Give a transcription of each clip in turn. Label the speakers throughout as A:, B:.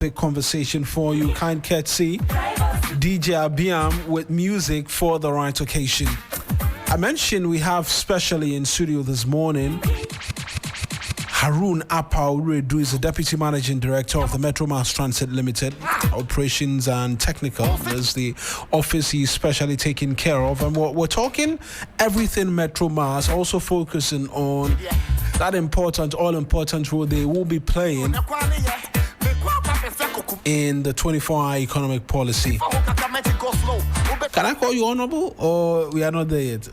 A: big conversation for you. Kind courtesy, DJ Abiam with music for the right occasion. I mentioned we have specially in studio this morning Harun Apau is the Deputy Managing Director of the Metro Mass Transit Limited, Operations and Technical. That's the office he's specially taking care of. And we're talking everything Metro Mass, also focusing on that all-important role they will be playing in the 24-hour economic policy. Can I call you honorable, or we are not there yet?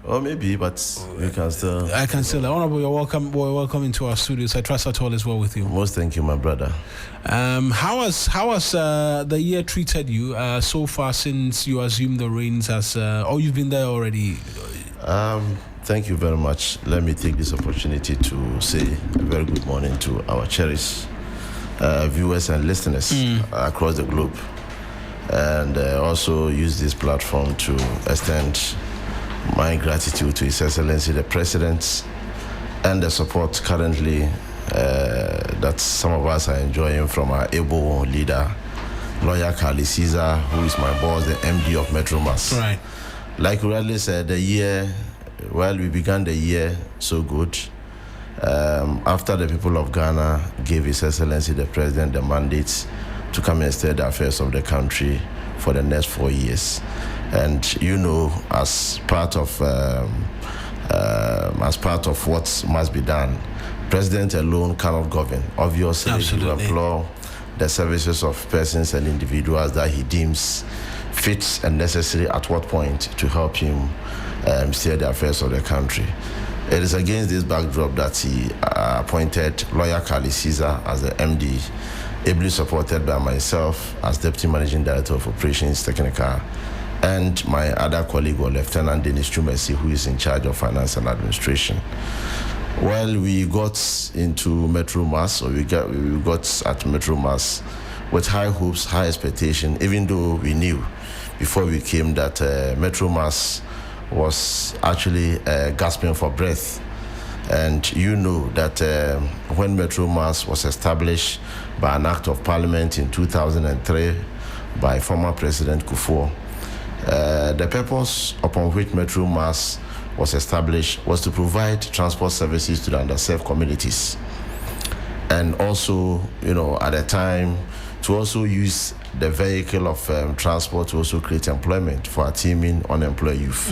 B: Or maybe, but we can still.
A: I can still. Honorable, you're welcome. We're welcome into our studios. I trust that all is well with you.
B: Most thank you, my brother.
A: How has the year treated you so far since you assumed the reins as? You've been there already.
B: Thank you very much. Let me take this opportunity to say a very good morning to our cherished viewers and listeners across the globe, and also use this platform to extend my gratitude to His Excellency the President and the support currently that some of us are enjoying from our able leader, Lawyer Carly Caesar, who is my boss, the MD of Metro Mass.
A: Right.
B: Like we already said, we began the year so good. After the people of Ghana gave His Excellency the President the mandate to come and steer the affairs of the country for the next 4 years. And as part of what must be done, President alone cannot govern. Obviously, he will employ the services of persons and individuals that he deems fit and necessary at what point to help him steer the affairs of the country. It is against this backdrop that he appointed Lawyer Carly Caesar as the MD, ably supported by myself as Deputy Managing Director of Operations Technical, and my other colleague, Lieutenant Dennis Chumesi, who is in charge of finance and administration. Well, we got into Metro Mass, or we got at Metro Mass with high hopes, high expectation, even though we knew before we came that Metro Mass was actually gasping for breath. And that when Metro Mass was established by an act of parliament in 2003 by former President Kufuor, the purpose upon which Metro Mass was established was to provide transport services to the underserved communities, and also, at the time, to also use the vehicle of transport to also create employment for our teeming unemployed youth.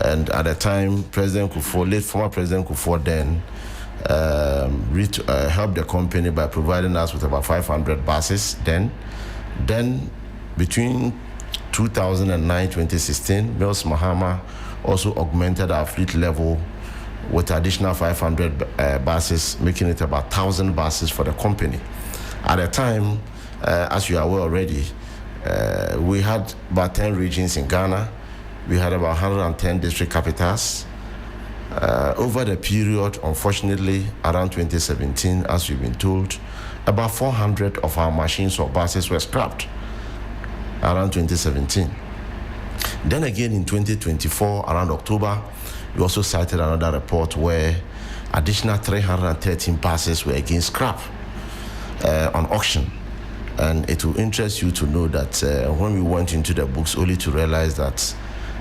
B: And at the time, former President Kufuor then helped the company by providing us with about 500 buses. Then between 2009-2016, Mills Mahama also augmented our fleet level with additional 500 buses, making it about 1,000 buses for the company. At the time, as you are aware already, we had about 10 regions in Ghana. We had about 110 district capitals. Over the period, unfortunately, around 2017, as we've been told, about 400 of our machines or buses were scrapped around 2017. Then again in 2024, around October, we also cited another report where additional 313 buses were again scrapped on auction. And it will interest you to know that when we went into the books, only to realize that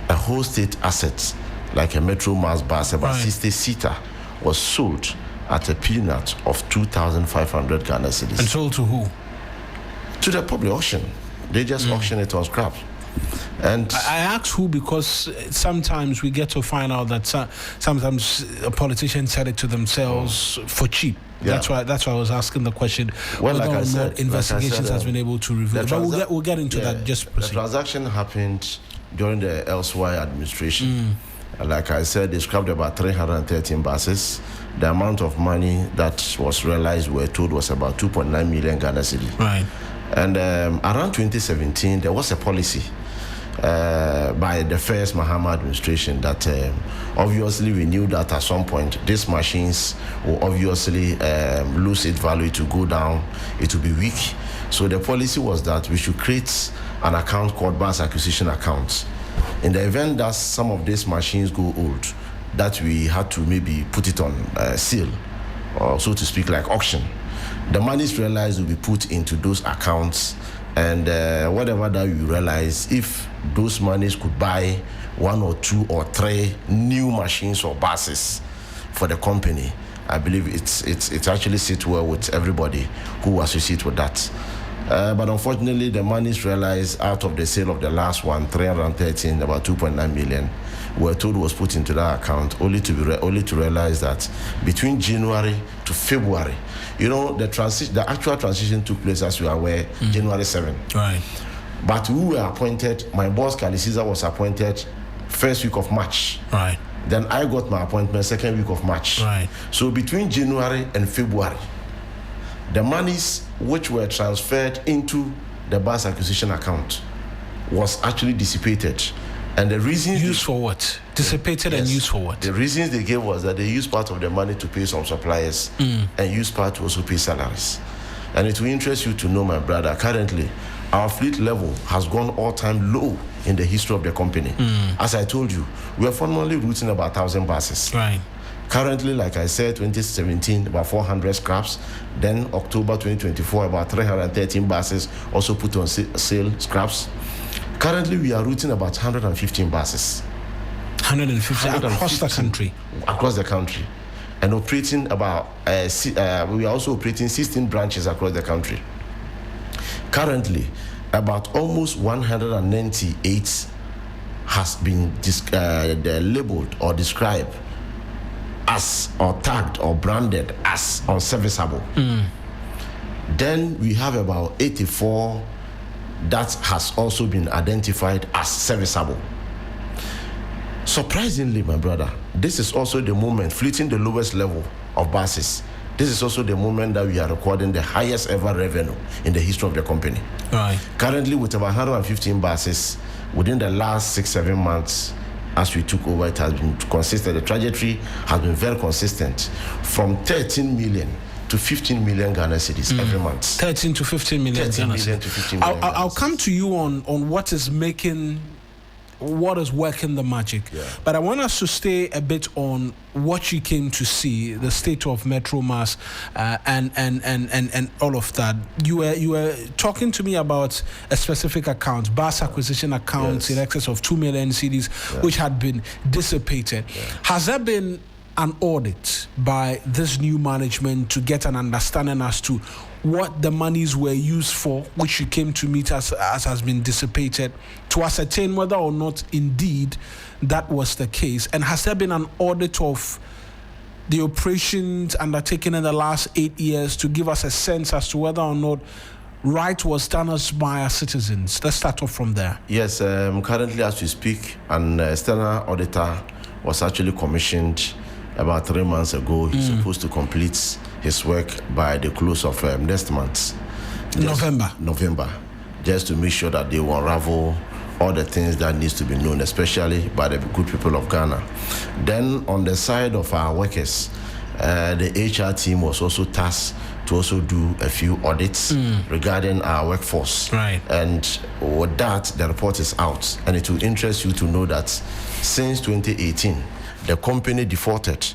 B: a whole state asset, like a Metro Mass bus, about 60-seater, was sold at a peanut of 2,500 Ghana cedis.
A: And sold to who?
B: To the public auction. They just auction it on scrap. And
A: I ask who because sometimes we get to find out that sometimes politicians sell it to themselves for cheap. Yeah. That's why I was asking the question.
B: Well, like I said,
A: investigations has been able to reveal. But we'll get into that. Just proceed.
B: The transaction happened during the elsewhere administration. Like I said, they scrapped about 313 buses. The amount of money that was realized, we're told, was about 2.9 million Ghana cedis.
A: Right.
B: And around 2017, there was a policy by the first Mahama administration that obviously we knew that at some point these machines will obviously lose its value, to go down, it will be weak. So the policy was that we should create an account called bus acquisition account. In the event that some of these machines go old, that we had to maybe put it on sale, or so to speak, like auction. The monies realized will be put into those accounts, and whatever that you realize, if those monies could buy 1 or 2 or 3 new machines or buses for the company, I believe it actually sits well with everybody who associate with that. But unfortunately, the monies realized out of the sale of the last one, 313, about 2.9 million, were told was put into that account, only to realize that between January to February, the actual transition took place, as you are aware, January 7.
A: Right.
B: But we were appointed. My boss, Kali Caesar, was appointed first week of March.
A: Right.
B: Then I got my appointment second week of March.
A: Right.
B: So between January and February, the monies which were transferred into the bus acquisition account was actually dissipated. And the reasons...
A: Used for what? Dissipated. Yes. And used for what?
B: The reasons they gave was that they used part of the money to pay some suppliers and used part to also pay salaries. And it will interest you to know, my brother, currently, our fleet level has gone all-time low in the history of the company. As I told you, we are formerly routing about 1,000 buses.
A: Right.
B: Currently, like I said, 2017, about 400 scraps. Then October 2024, about 313 buses also put on sale, scraps. Currently, we are routing about 115 buses.
A: 150 across the country?
B: Across the country. And operating about, we are also operating 16 branches across the country. Currently, about almost 198 has been labeled or described as, or tagged or branded as unserviceable. Then we have about 84 that has also been identified as serviceable. Surprisingly, my brother, this is also the moment, fleeting the lowest level of buses, this is also the moment that we are recording the highest ever revenue in the history of the company.
A: Right.
B: Currently, with about 115 buses, within the last 6-7 months, as we took over, it has been consistent. The trajectory has been very consistent, from 13 million to 15 million Ghana cedis every month.
A: 13 to 15 million.
B: 13 million to 15 million.
A: I'll come to you on what is working the magic.
B: Yeah.
A: But I want us to stay a bit on what you came to see, the state of Metromass, and all of that. You were talking to me about a specific account, bus acquisition accounts, in excess of 2 million cedis, which had been dissipated. Has there been an audit by this new management to get an understanding as to what the monies were used for, which you came to meet as has been dissipated, to ascertain whether or not indeed that was the case? And has there been an audit of the operations undertaken in the last 8 years to give us a sense as to whether or not right was done us by our citizens? Let's start off from there.
B: Yes, currently as we speak, an external auditor was actually commissioned about 3 months ago. He's supposed to complete his work by the close of next month. November, just to make sure that they will unravel all the things that needs to be known, especially by the good people of Ghana. Then on the side of our workers, the HR team was also tasked to also do a few audits regarding our workforce.
A: Right.
B: And with that, the report is out. And it will interest you to know that since 2018, the company defaulted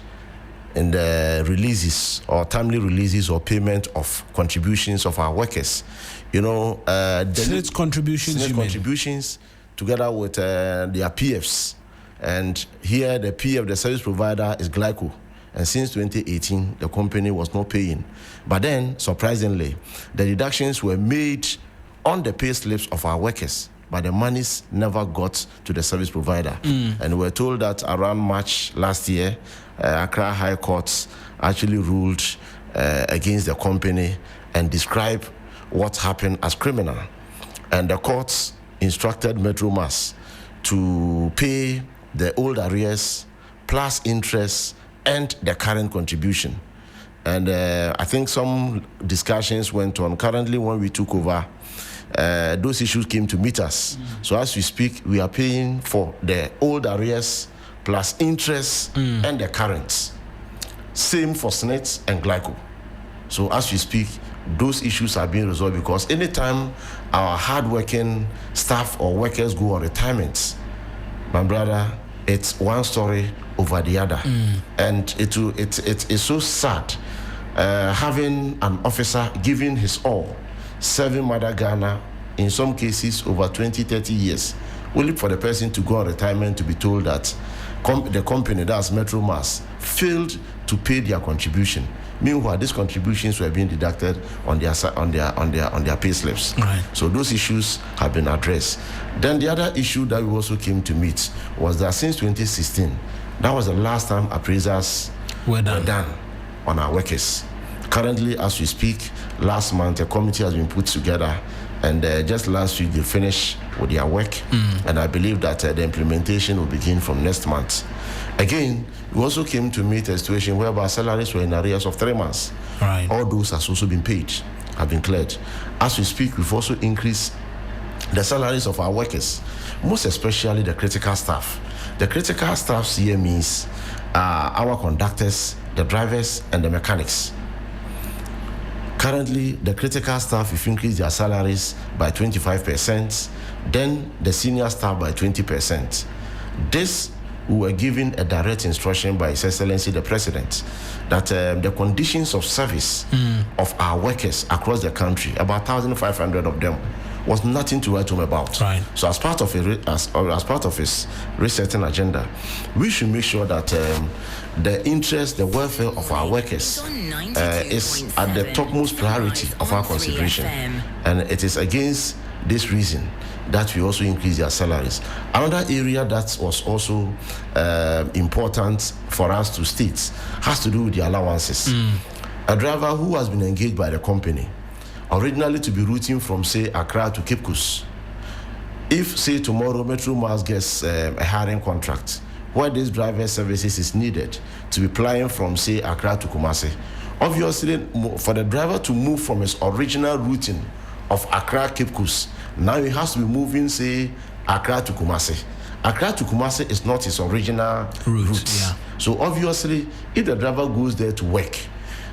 B: in the releases or timely releases or payment of contributions of our workers.
A: State contributions
B: together with their PFs. And here the PF, the service provider, is Glyco. And since 2018, the company was not paying. But then, surprisingly, the deductions were made on the pay slips of our workers, but the monies never got to the service provider. And we're told that around March last year, Accra High Court actually ruled against the company and described what happened as criminal. And the courts instructed Metromass to pay the old arrears plus interest and the current contribution. And I think some discussions went on. Currently, when we took over, those issues came to meet us. So as we speak, we are paying for the old arrears plus interest and the current. Same for SNET and Glyco. So as we speak, those issues are being resolved, because anytime our hardworking staff or workers go on retirement, my brother, it's one story over the other. And it's so sad having an officer giving his all, serving Mother Ghana, in some cases over 20, 30 years, only for the person to go on retirement to be told that the company, that's Metro Mass, failed to pay their contribution. Meanwhile, these contributions were being deducted on their pay slips.
A: Right.
B: So those issues have been addressed. Then the other issue that we also came to meet was that since 2016, that was the last time appraisals were done on our workers. Currently, as we speak, last month a committee has been put together, and just last week they finished with their work, and I believe that the implementation will begin from next month. Again, we also came to meet a situation whereby salaries were in arrears of 3 months.
A: Right.
B: All those has also been paid, have been cleared. As we speak, we've also increased the salaries of our workers, most especially the critical staff. The critical staff here means our conductors, the drivers, and the mechanics. Currently, the critical staff, we've increased their salaries by 25%, then the senior staff by 20%. This, we were given a direct instruction by His Excellency the President that the conditions of service of our workers across the country, about 1,500 of them, was nothing to write home about.
A: Right.
B: So as part of his resetting agenda, we should make sure that the interest, the welfare of our workers is at the topmost priority of our consideration. And it is against this reason that we also increase their salaries. Another area that was also important for us to state has to do with the allowances. A driver who has been engaged by the company, originally to be routing from, say, Accra to Cape Coast, if, say, tomorrow Metro Mass gets a hiring contract where this driver services is needed to be flying from, say, Accra to Kumasi, obviously, for the driver to move from his original routing of Accra, Cape Coast, now he has to be moving, say, Accra to Kumasi. Accra to Kumasi is not his original route.
A: Yeah.
B: So obviously, if the driver goes there to work,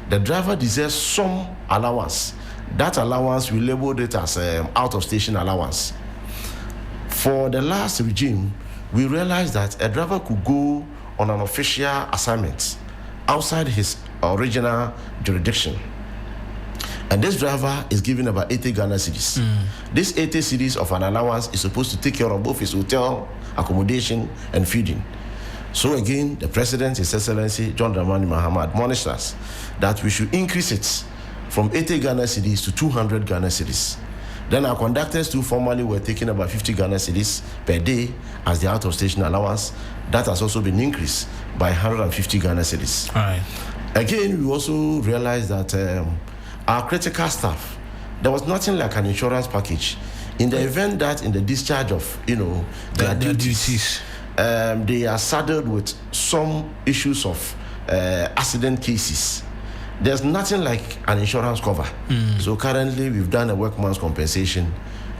B: the driver deserves some allowance. That allowance, we labeled it as out-of-station allowance. For the last regime, we realized that a driver could go on an official assignment outside his original jurisdiction. And this driver is given about 80 Ghana cedis. This 80 cedis of an allowance is supposed to take care of both his hotel, accommodation, and feeding. So again, the President, His Excellency John Dramani Mahama, admonished us that we should increase it from 80 Ghana cedis to 200 Ghana cedis. Then our conductors too formally were taking about 50 Ghana cedis per day as the out-of-station allowance. That has also been increased by 150 Ghana cedis.
A: Right.
B: Again, we also realized that our critical staff, there was nothing like an insurance package. In the event that in the discharge of, their duties, they are saddled with some issues of accident cases, there's nothing like an insurance cover. So currently we've done a workman's compensation,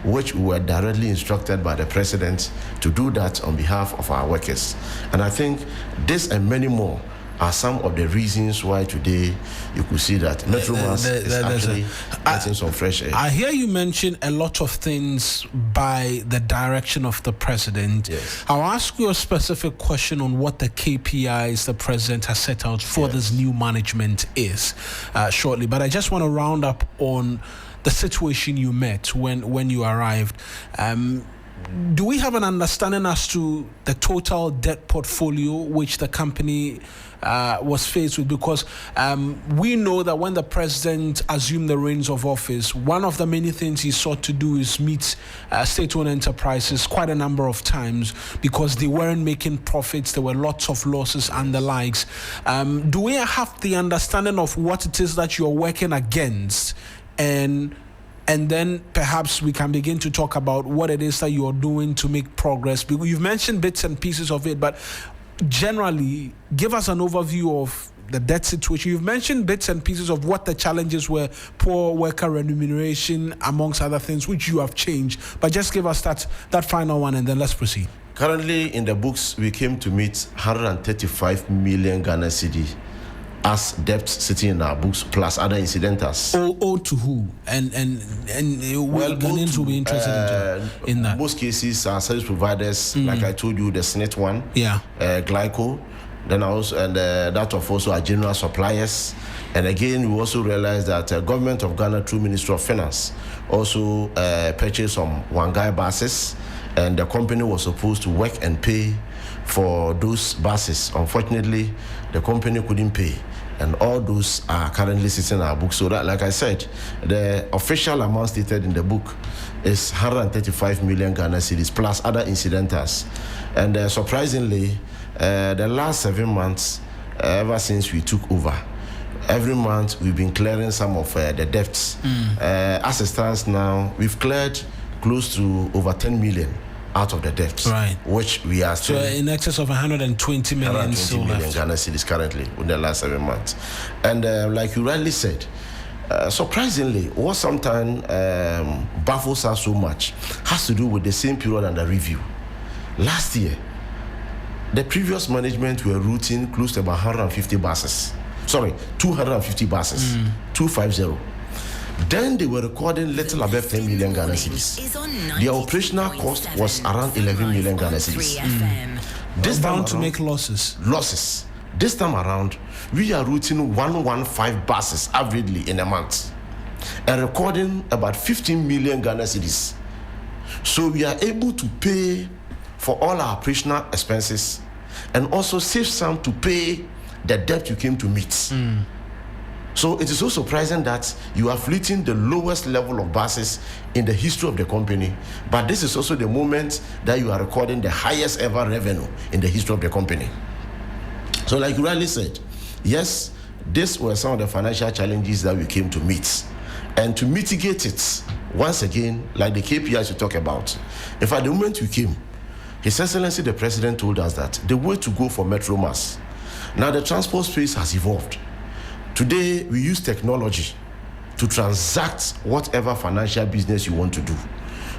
B: which we were directly instructed by the President to do that on behalf of our workers. And I think this and many more are some of the reasons why today you could see that Metro Mass is actually getting some fresh air.
A: I hear you mention a lot of things by the direction of the President.
B: Yes.
A: I'll ask you a specific question on what the KPIs the President has set out for this new management is shortly. But I just want to round up on the situation you met when you arrived. Do we have an understanding as to the total debt portfolio which the company was faced with? Because we know that when the President assumed the reins of office, one of the many things he sought to do is meet state-owned enterprises quite a number of times because they weren't making profits. There were lots of losses and the likes. Do we have the understanding of what it is that you're working against? And then perhaps we can begin to talk about what it is that you're doing to make progress. You've mentioned bits and pieces of it, but generally, give us an overview of the debt situation. You've mentioned bits and pieces of what the challenges were, poor worker remuneration, amongst other things, which you have changed. But just give us that final one, and then let's proceed.
B: Currently, in the books, we came to meet 135 million Ghana cedi as debt sitting in our books, plus other incidentals.
A: Owed to who? And Ghanaians will be interested in that.
B: Most cases are service providers, like I told you, the SNET one,
A: yeah,
B: Glyco, Then that of also our general suppliers. And again, we also realized that government of Ghana through Ministry of Finance also purchased some Wangai buses, and the company was supposed to work and pay for those buses. Unfortunately, the company couldn't pay, and all those are currently sitting in our book. So that, like I said, the official amount stated in the book is 135 million Ghana cedis plus other incidentals. And surprisingly, the last 7 months, ever since we took over, every month we've been clearing some of the debts. As it stands now, we've cleared close to over 10 million out of the debts,
A: right?
B: Which we are still
A: in excess of 120 million.
B: 120 million Ghana cedis currently in the last 7 months. And like you rightly said, surprisingly, what sometimes baffles us so much has to do with the same period under review. Last year, the previous management were routing close to about 250 buses. 250. Then they were recording little above 10 million Ghana cedis. The operational cost was around 11 million Ghana cedis.
A: This bound to make losses.
B: This time around, we are routing 115 buses averagely in a month and recording about 15 million Ghana cedis. So we are able to pay for all our operational expenses and also save some to pay the debt you came to meet. So it is so surprising that you are fleeting the lowest level of buses in the history of the company, but this is also the moment that you are recording the highest ever revenue in the history of the company. So like you rightly said, yes, these were some of the financial challenges that we came to meet. And to mitigate it, once again, like the KPIs you talk about, in fact, the moment we came, His Excellency the President told us that the way to go for Metro Mass, now the transport space has evolved. Today, we use technology to transact whatever financial business you want to do.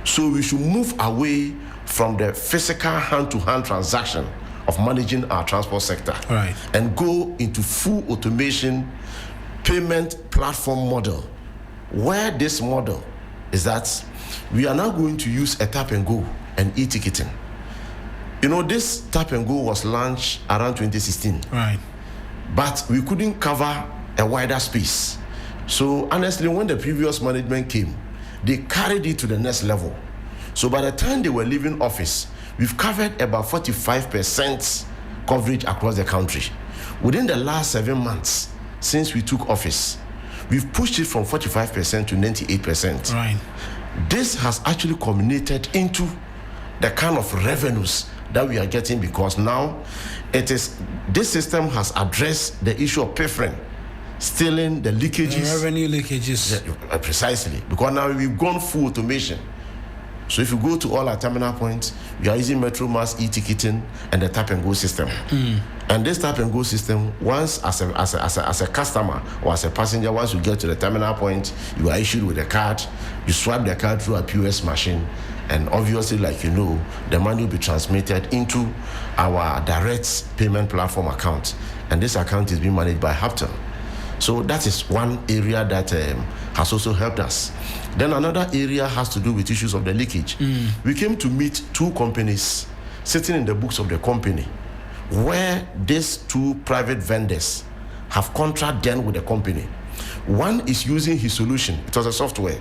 B: So we should move away from the physical hand-to-hand transaction of managing our transport sector,
A: right,
B: and go into full automation payment platform model, where this model is that we are now going to use a tap and go and e-ticketing. You know, this tap and go was launched around 2016.
A: Right.
B: But we couldn't cover a wider space. So honestly, when the previous management came, they carried it to the next level. So by the time they were leaving office, we've covered about 45% coverage across the country. Within the last 7 months since we took office, we've pushed it from 45% to 98%.
A: Right.
B: This has actually culminated into the kind of revenues that we are getting, because now this system has addressed the issue of pilfering, stealing, the leakages.
A: The revenue leakages.
B: Precisely, because now we've gone full automation. So if you go to all our terminal points, we are using Metro Mass e-ticketing and the tap and go system. And this tap and go system, once as a customer or as a passenger, once you get to the terminal point, you are issued with a card. You swipe the card through a POS machine, and obviously, like you know, the money will be transmitted into our direct payment platform account, and this account is being managed by Haptel. So that is one area that has also helped us. Then another area has to do with issues of the leakage. We came to meet two companies sitting in the books of the company, where these two private vendors have contract done with the company. One is using his solution, it was a software.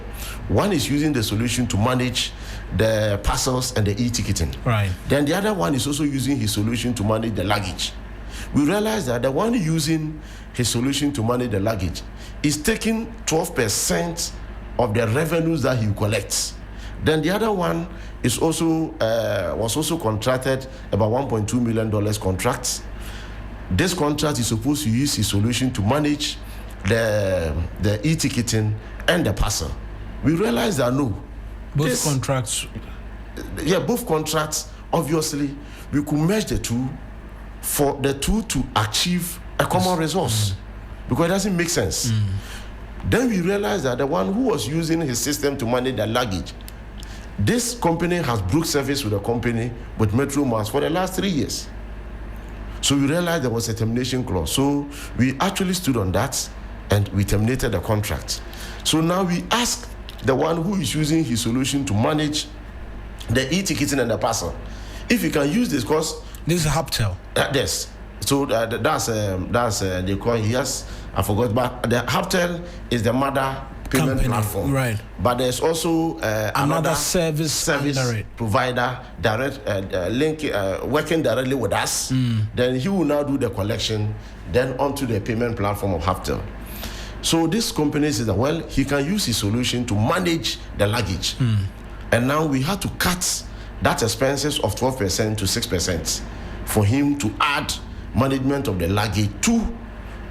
B: One is using the solution to manage the parcels and the e-ticketing.
A: Right.
B: Then the other one is also using his solution to manage the luggage. We realized that the one using his solution to manage the luggage is taking 12% of the revenues that he collects. Then the other one is also was also contracted about $1.2 million contracts. This contract is supposed to use his solution to manage the e-ticketing and the parcel. We realized that no.
A: Both contracts.
B: Yeah, both contracts, obviously, we could merge the two for the two to achieve a common resource, because it doesn't make sense. Then we realized that the one who was using his system to manage the luggage, this company has broke service with the company, with Metro Mass, for the last 3 years. So we realized there was a termination clause. So we actually stood on that and we terminated the contract. So now we ask the one who is using his solution to manage the e-ticketing and the parcel if he can use this, because
A: this is Haptel.
B: Yes. So that's they call it, yes, I forgot, but the Haftel is the mother payment platform,
A: right?
B: But there's also
A: another service
B: provider direct working directly with us. Then he will now do the collection, then onto the payment platform of Haftel. So this company says that, well, he can use his solution to manage the luggage, and now we had to cut that expenses of 12% to 6% for him to add management of the luggage to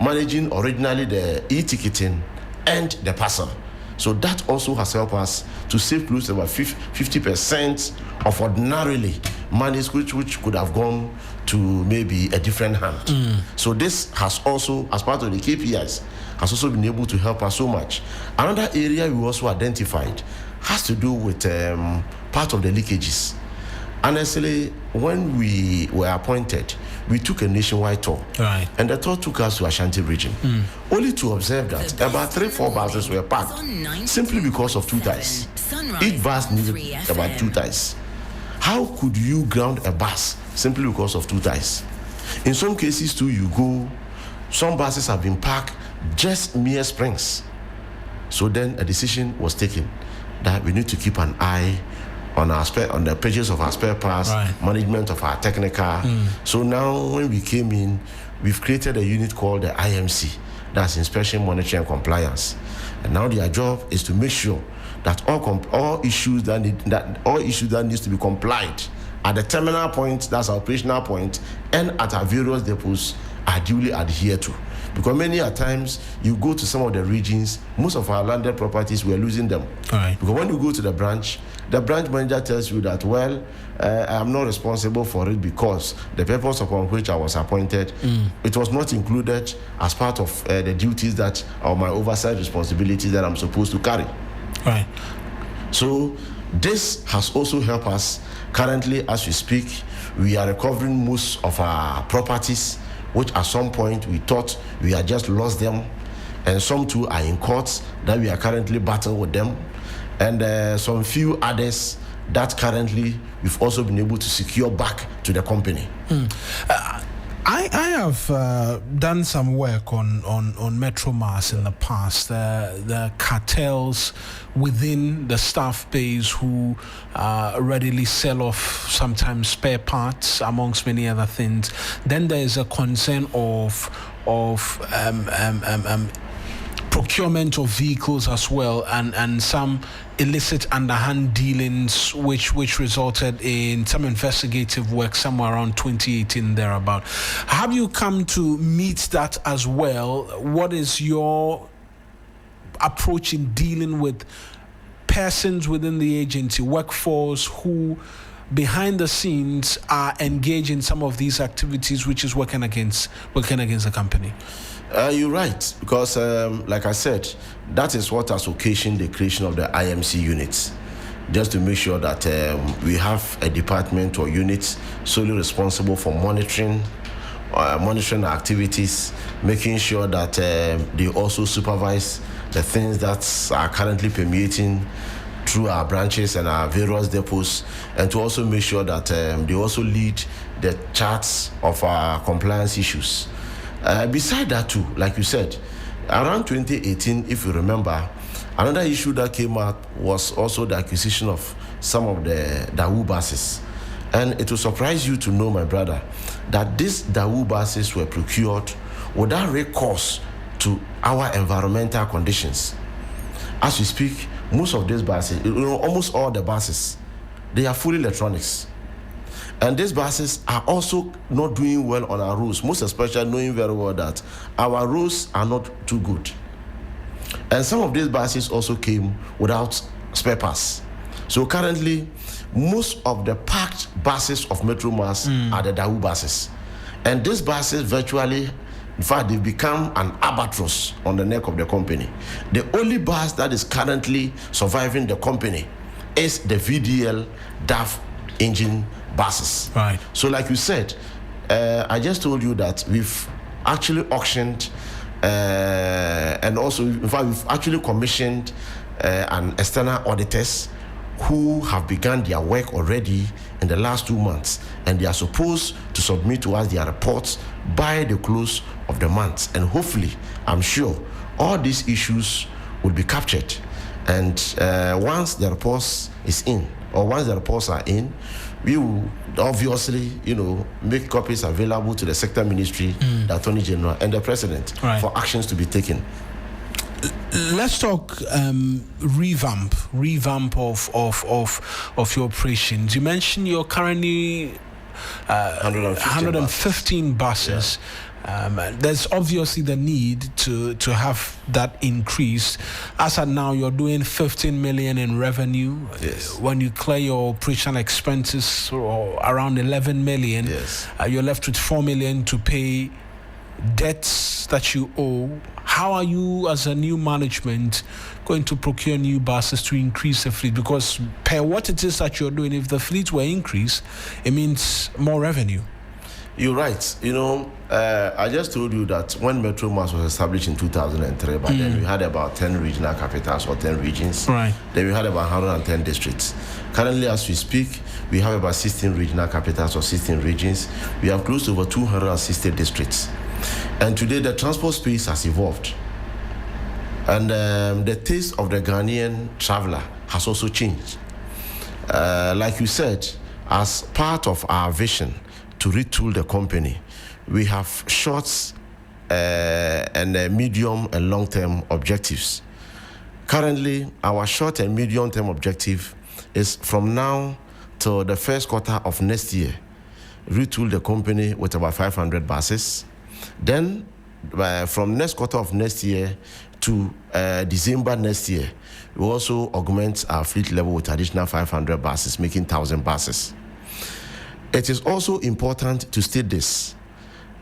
B: managing originally the e-ticketing and the parcel. So that also has helped us to save close to about 50% of ordinarily monies which could have gone to maybe a different hand. So this has also, as part of the KPIs, has also been able to help us so much. Another area we also identified has to do with part of the leakages. Honestly, when we were appointed, we took a nationwide tour.
A: Right.
B: And the tour took us to Ashanti region, only to observe that about 3-4 buses were parked simply because of 2 ties. Each bus needed about 2 ties. How could you ground a bus simply because of 2 ties? In some cases too, you go, some buses have been parked just mere springs. So then a decision was taken that we need to keep an eye on the pages of our spare parts, management of our technical. So now when we came in, we've created a unit called the IMC, that's Inspection, Monitoring and Compliance. And now their job is to make sure that all issues that needs to be complied at the terminal point, that's our operational point, and at our various depots are duly adhered to. Because many a times you go to some of the regions, most of our landed properties, we're losing them. Because when you go to the branch manager tells you that, well, I'm not responsible for it because the purpose upon which I was appointed, it was not included as part of the duties that are my oversight responsibilities that I'm supposed to carry.
A: Right.
B: So this has also helped us. Currently, as we speak, we are recovering most of our properties, which at some point we thought we had just lost them, and some too are in courts that we are currently battling with them, and some few others that currently we've also been able to secure back to the company.
A: I have done some work on Metromass in the past. The cartels within the staff base who readily sell off sometimes spare parts, amongst many other things. Then there is a concern of procurement of vehicles as well, and some illicit underhand dealings which resulted in some investigative work somewhere around 2018 thereabout. Have you come to meet that as well? What is your approach in dealing with persons within the agency, workforce, who behind the scenes are engaged in some of these activities which is working against the company?
B: You're right, because like I said, that is what has occasioned the creation of the IMC units, just to make sure that we have a department or unit solely responsible for monitoring activities, making sure that they also supervise the things that are currently permeating through our branches and our various depots, and to also make sure that they also lead the charts of our compliance issues. Beside that too, like you said, around 2018, if you remember, another issue that came out was also the acquisition of some of the Daewoo buses. And it will surprise you to know, my brother, that these Daewoo buses were procured without recourse to our environmental conditions. As we speak, most of these buses, almost all the buses, they are fully electronics. And these buses are also not doing well on our roads, most especially knowing very well that our roads are not too good. And some of these buses also came without spare parts. So currently, most of the parked buses of Metromass are the Daewoo buses. And these buses virtually, in fact, they've become an albatross on the neck of the company. The only bus that is currently surviving the company is the VDL DAF engine buses.
A: Right.
B: So like you said, I just told you that we've actually auctioned and also, in fact, we've actually commissioned an external auditors who have begun their work already in the last 2 months, and they are supposed to submit to us their reports by the close of the month. And hopefully, I'm sure, all these issues will be captured. And once the reports is in, or once the reports are in, we will obviously, make copies available to the sector ministry, the Attorney General, and the President for actions to be taken.
A: Let's talk revamp of your operations. You mentioned you're currently 115 buses. Yeah. There's obviously the need to have that increased. As at now, you're doing 15 million in revenue.
B: Yes.
A: When you clear your operational expenses, or around 11 million,
B: yes.
A: You're left with 4 million to pay debts that you owe. How are you, as a new management, going to procure new buses to increase the fleet? Because per what it is that you're doing, if the fleet were increased, it means more revenue.
B: You're right. I just told you that when Metro Mass was established in 2003, but then we had about 10 regional capitals or 10 regions.
A: Right.
B: Then we had about 110 districts. Currently, as we speak, we have about 16 regional capitals or 16 regions. We have close to over 260 districts. And today, the transport space has evolved. And the taste of the Ghanaian traveler has also changed. Like you said, as part of our vision to retool the company, we have short and medium and long-term objectives. Currently, our short and medium-term objective is from now till the first quarter of next year, retool the company with about 500 buses. Then, from next quarter of next year to December next year, we also augment our fleet level with additional 500 buses, making 1,000 buses. It is also important to state this.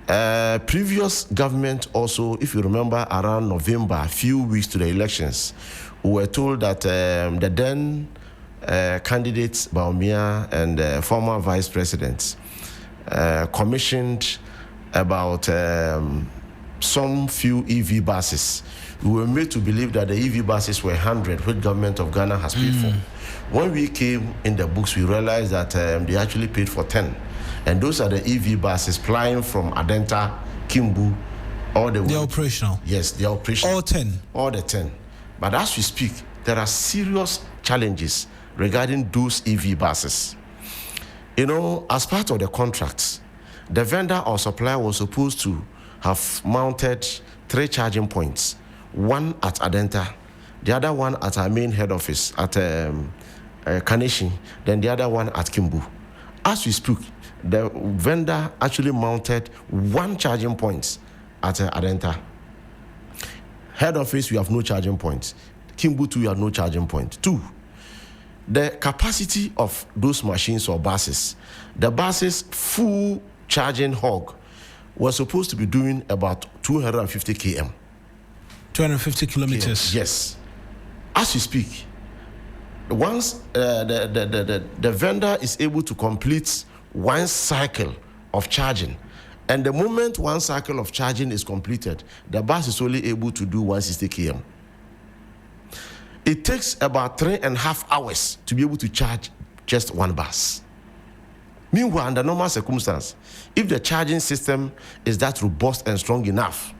B: Previous government also, if you remember, around November, a few weeks to the elections, we were told that the then candidates, Baumia and former vice presidents, commissioned about some few EV buses. We were made to believe that the EV buses were 100, which government of Ghana has paid for. When we came in the books, we realized that they actually paid for 10. And those are the EV buses flying from Adenta, Kimbu, all the way.
A: They're operational?
B: Yes, they're operational.
A: All 10?
B: All the 10. But as we speak, there are serious challenges regarding those EV buses. As part of the contracts, the vendor or supplier was supposed to have mounted 3 charging points, one at Adenta, the other one at our main head office at Kaneshi, then the other one at Kimbu. As we speak, the vendor actually mounted 1 charging point at Adenta. Head office, we have no charging point. Kimbu 2, we have no charging point. 2, the capacity of those machines or buses, the buses full charging hog was supposed to be doing about 250 km.
A: 250 kilometers?
B: Yes. As we speak, once the vendor is able to complete 1 cycle of charging, and the moment 1 cycle of charging is completed, the bus is only able to do 160 km. It takes about 3.5 hours to be able to charge just 1 bus. Meanwhile, under normal circumstances, if the charging system is that robust and strong enough,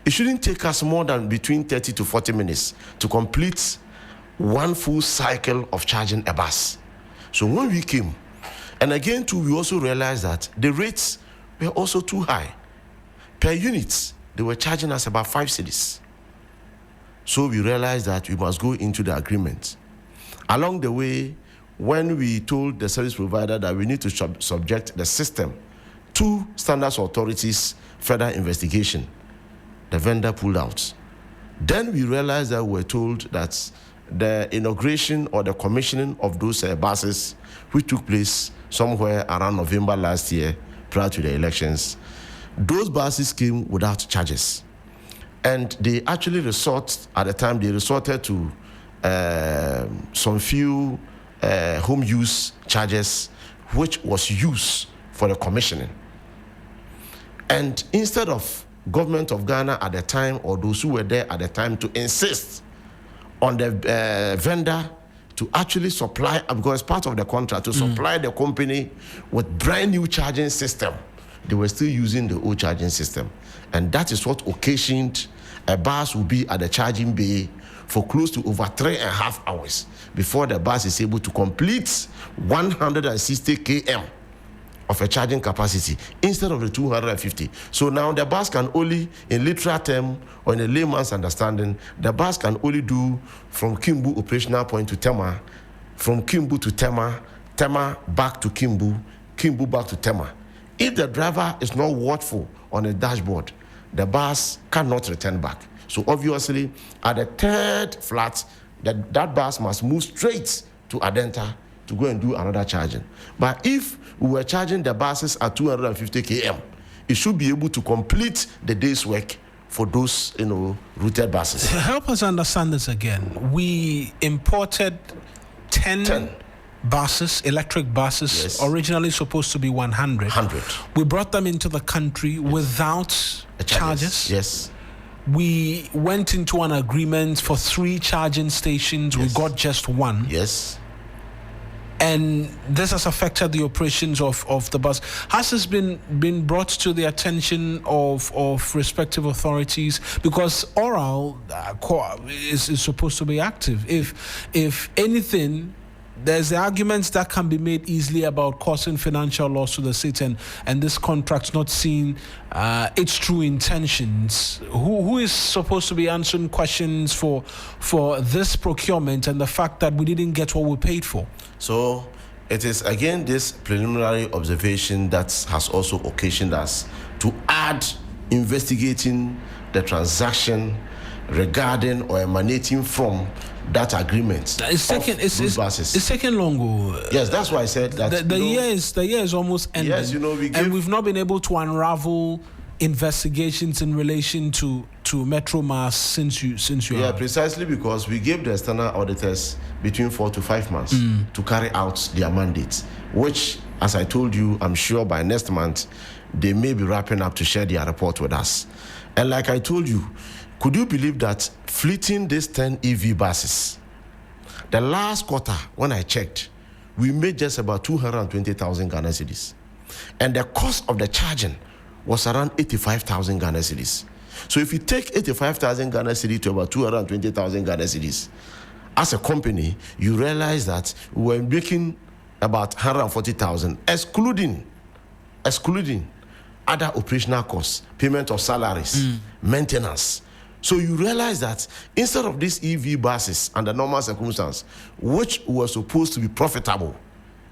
B: it shouldn't take us more than between 30 to 40 minutes to complete 1 full cycle of charging a bus. So when we came, and again too, we also realized that the rates were also too high. Per unit, they were charging us about 5 cedis. So we realized that we must go into the agreement. Along the way, when we told the service provider that we need to subject the system to standards authorities' further investigation, the vendor pulled out. Then we realized that we were told that the inauguration or the commissioning of those buses, which took place somewhere around November last year, prior to the elections, those buses came without charges. And they actually resorted to some few home use charges, which was used for the commissioning. And instead of government of Ghana at the time, or those who were there at the time, to insist on the vendor to actually supply, because part of the contract, to supply the company with brand new charging system. They were still using the old charging system. And that is what occasioned a bus will be at the charging bay for close to over 3.5 hours before the bus is able to complete 160 km of a charging capacity instead of the 250. So now the bus can only, in literal term or in a layman's understanding, the bus can only do from Kimbu operational point to Tema, from Kimbu to Tema, Tema back to Kimbu, Kimbu back to Tema. If the driver is not watchful on the dashboard, the bus cannot return back. So obviously, at the third flat, that bus must move straight to Adenta to go and do another charging. But if we were charging the buses at 250 km, it should be able to complete the day's work for those, routed buses.
A: Help us understand this again. We imported 10 buses, electric buses,
B: yes,
A: originally supposed to be 100. We brought them into the country without chargers.
B: Yes.
A: We went into an agreement for 3 charging stations. Yes. We got just 1.
B: Yes.
A: And this has affected the operations of the bus. Has this been brought to the attention of respective authorities? Because oral is supposed to be active. If anything, there's the arguments that can be made easily about causing financial loss to the state and this contract not seeing its true intentions. Who is supposed to be answering questions for this procurement and the fact that we didn't get what we paid for?
B: So it is again this preliminary observation that has also occasioned us to add investigating the transaction regarding or emanating from that agreement.
A: It's taken long.
B: Yes, that's why I said that
A: the year is almost ending.
B: Yes,
A: we've not been able to unravel investigations in relation to Metromass since you
B: are. Precisely because we gave the external auditors between 4 to 5 months to carry out their mandate, which, as I told you, I'm sure by next month they may be wrapping up to share their report with us. And like I told you, could you believe that fleeting these 10 EV buses, the last quarter, when I checked, we made just about 220,000 Ghana cedis. And the cost of the charging was around 85,000 Ghana cedis. So if you take 85,000 Ghana cedis to about 220,000 Ghana cedis, as a company, you realize that we were making about 140,000, excluding other operational costs, payment of salaries, maintenance. So you realize that instead of these EV buses under normal circumstances, which were supposed to be profitable,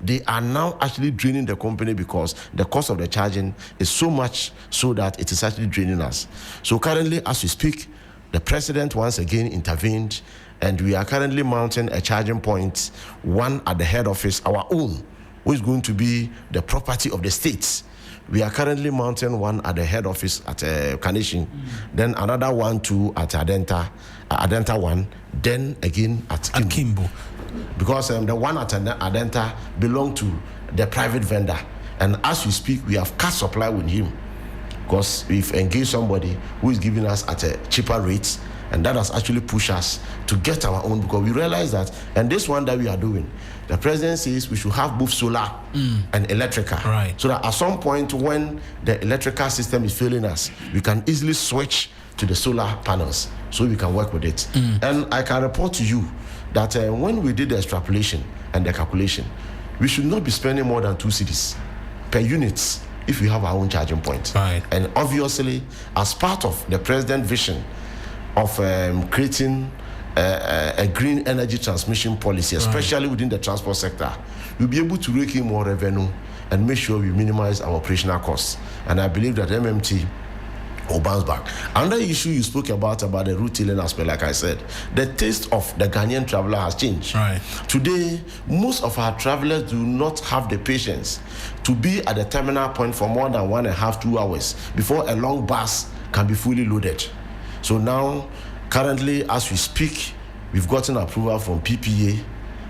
B: they are now actually draining the company because the cost of the charging is so much so that it is actually draining us. So currently, as we speak, the president once again intervened, and we are currently mounting a charging point, one at the head office, our own, which is going to be the property of the states. We are currently mounting one at the head office at Kanishin, then another one too at Adenta 1, then again at Kimbu. Because the one at Adenta belonged to the private vendor. And as we speak, we have cut supply with him because we've engaged somebody who is giving us at a cheaper rates, and that has actually pushed us to get our own, because we realize that, and this one that we are doing, the president says we should have both solar and electrical.
A: Right.
B: So that at some point when the electrical system is failing us, we can easily switch to the solar panels so we can work with it. And I can report to you that when we did the extrapolation and the calculation, we should not be spending more than 2 cedis per unit if we have our own charging point.
A: Right.
B: And obviously, as part of the president's vision of creating a green energy transmission policy, especially within the transport sector, we'll be able to rake in more revenue and make sure we minimize our operational costs. And I believe that MMT will bounce back. Another issue you spoke about the route-tailing aspect, like I said, the taste of the Ghanaian traveler has changed.
A: Right.
B: Today, most of our travelers do not have the patience to be at the terminal point for more than 1.5 to 2 hours before a long bus can be fully loaded. So now, currently, as we speak, we've gotten approval from PPA.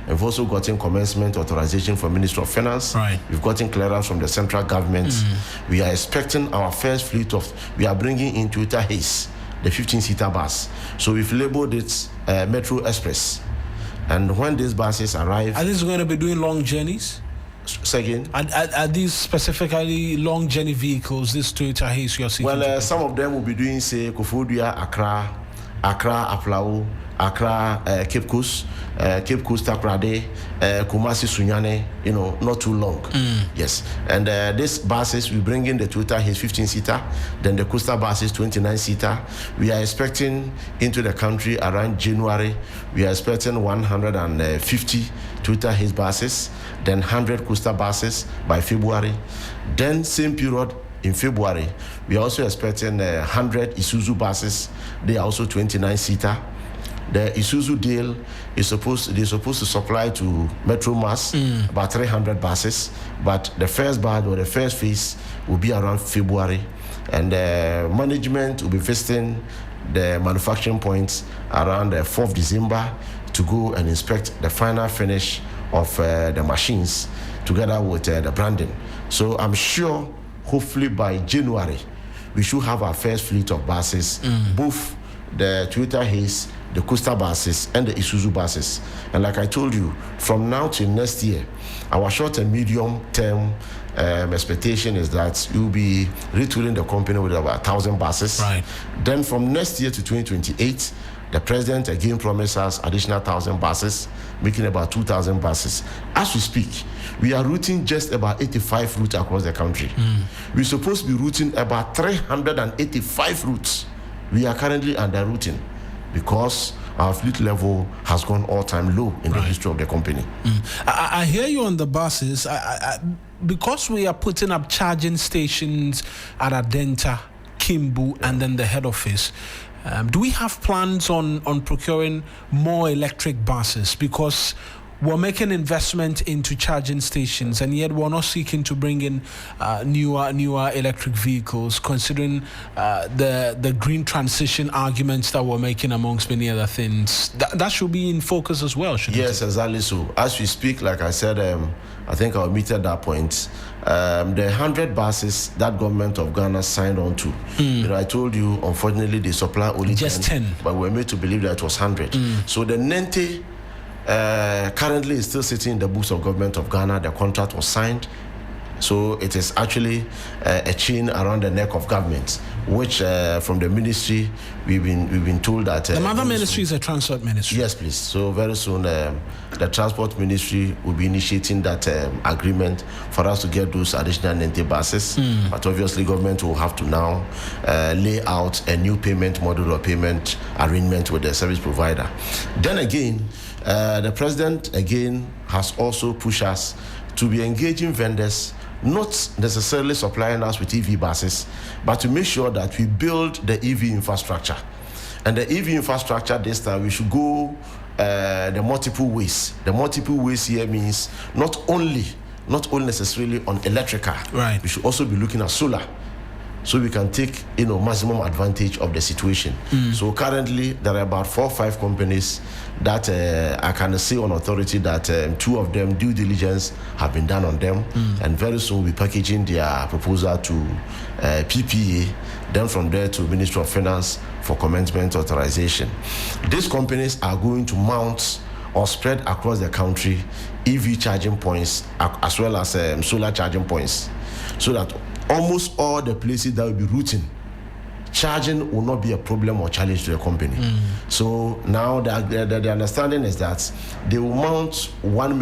B: We've also gotten commencement authorization from Ministry of Finance.
A: Right.
B: We've gotten clearance from the central government. We are expecting our first fleet we are bringing in Toyota Haze, the 15-seater bus. So we've labeled it Metro Express. And when these buses arrive...
A: Are these going to be doing long journeys?
B: Second?
A: Are these specifically long journey vehicles, this Toyota Hiace you're seeing?
B: Well, some of them will be doing, say, Koforidua, Accra, Aflao, Accra, Cape Coast, Takoradi, Kumasi, Sunyani, not too long. Yes. And these buses, we bring in the Toyota Hiace 15-seater, then the Coastal buses 29-seater. We are expecting into the country around January, we are expecting 150 Toyota Hiace buses, then 100 Coastal buses by February. Then same period, in February, we are also expecting 100 Isuzu buses. They are also 29-seater. The Isuzu deal is supposed to supply to Metro Mass about 300 buses, but the first batch or the first phase will be around February, and management will be visiting the manufacturing points around the 4th December to go and inspect the final finish of the machines together with the branding. So I'm sure, hopefully by January, we should have our first fleet of buses, both the Toyota Hiace, the Coastal buses, and the Isuzu buses. And like I told you, from now till next year, our short and medium term expectation is that you'll be retooling the company with about 1,000 buses.
A: Right.
B: Then from next year to 2028, the president again promised us additional 1,000 buses, making about 2,000 buses. As we speak, we are routing just about 85 routes across the country. We're supposed to be routing about 385 routes. We are currently under routing because our fleet level has gone all-time low in the history of the company.
A: I hear you on the buses. Because we are putting up charging stations at Adenta, Kimbu, and then the head office, do we have plans on procuring more electric buses? Because we're making investment into charging stations, and yet we're not seeking to bring in newer electric vehicles, considering the green transition arguments that we're making, amongst many other things. That should be in focus as well, shouldn't it?
B: Yes, exactly so. As we speak, like I said, I think I'll meet at that point. The 100 buses that government of Ghana signed on to, I told you, unfortunately, they supply only
A: just 10.
B: But we were made to believe that it was 100. So the 90 currently is still sitting in the books of government of Ghana. The contract was signed. So it is actually a chain around the neck of government, which from the ministry we've been told that
A: the mother ministry is a transport ministry.
B: Yes, please. So very soon the transport ministry will be initiating that agreement for us to get those additional 90 buses. But obviously government will have to now lay out a new payment model or payment arrangement with the service provider. Then again, the president again has also pushed us to be engaging vendors, not necessarily supplying us with EV buses, but to make sure that we build the EV infrastructure. And the EV infrastructure this time, we should go the multiple ways. The multiple ways here means not only necessarily on electrical.
A: Right.
B: We should also be looking at solar, so we can take maximum advantage of the situation. So currently there are about 4 or 5 companies that I can say on authority that 2 of them due diligence have been done on them, and very soon we'll be packaging their proposal to PPA, then from there to Ministry of Finance for commencement authorization. These companies are going to mount or spread across the country EV charging points as well as solar charging points, so that almost all the places that will be routing, charging will not be a problem or challenge to the company. So now the understanding is that they will mount one